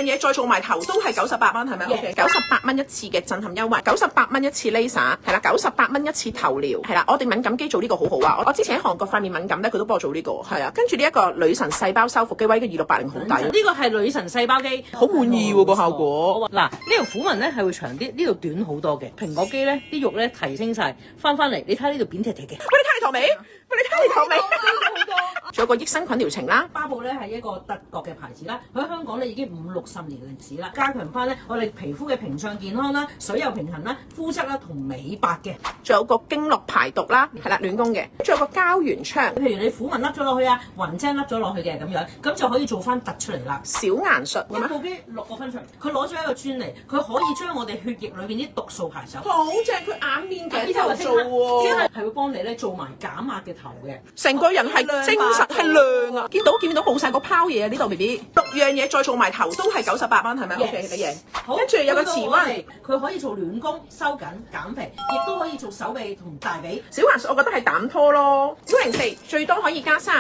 嘢再做埋頭都係98蚊，係咪 ？OK， 98蚊一次嘅震撼優惠，98蚊一次 laser， 係啦，98蚊一次頭療，係啦，我哋敏感肌做呢個好好啊！我之前喺韓國塊面敏感咧，佢都幫我做呢個，係啊，跟住呢一個女神細胞修復肌威嘅2680好抵，呢個係女神細胞肌，好滿意喎個效果。嗱，呢條虎紋咧係會長啲，呢度短好多嘅。蘋果肌咧啲肉咧提升晒，翻嚟，你睇呢度扁踢踢嘅。喂，你睇你頭尾，喂，你睇你頭尾。仲有個益生菌療程啦，巴布咧係一個德國嘅牌子啦，佢喺香港咧已經50-60年歷史啦，加強翻咧我哋皮膚嘅屏障健康啦、水幼平衡啦、膚質啦同美白嘅。仲有個經絡排毒啦，係啦，暖宮嘅。仲有個膠原槍，譬如你虎紋凹咗落去啊，雲精凹咗落去嘅咁樣，咁就可以做翻突出嚟啦。小顏術，一部機6個分場，佢攞咗一個專利，佢可以將我哋血液裏邊啲毒素排走。好正，佢眼面頸頭做喎，真係係會幫你咧做埋減壓嘅頭嘅，成個人係精神係亮啊！見到冇晒個拋嘢啊！呢度 B B 6樣嘢再做埋頭都係98蚊，係咪 ？OK， 你贏。好，跟住有個磁温，佢可以做暖宮、收緊、減肥，亦都可以做手臂同大髀。小顏術我覺得係膽拖咯，104最多可以加3。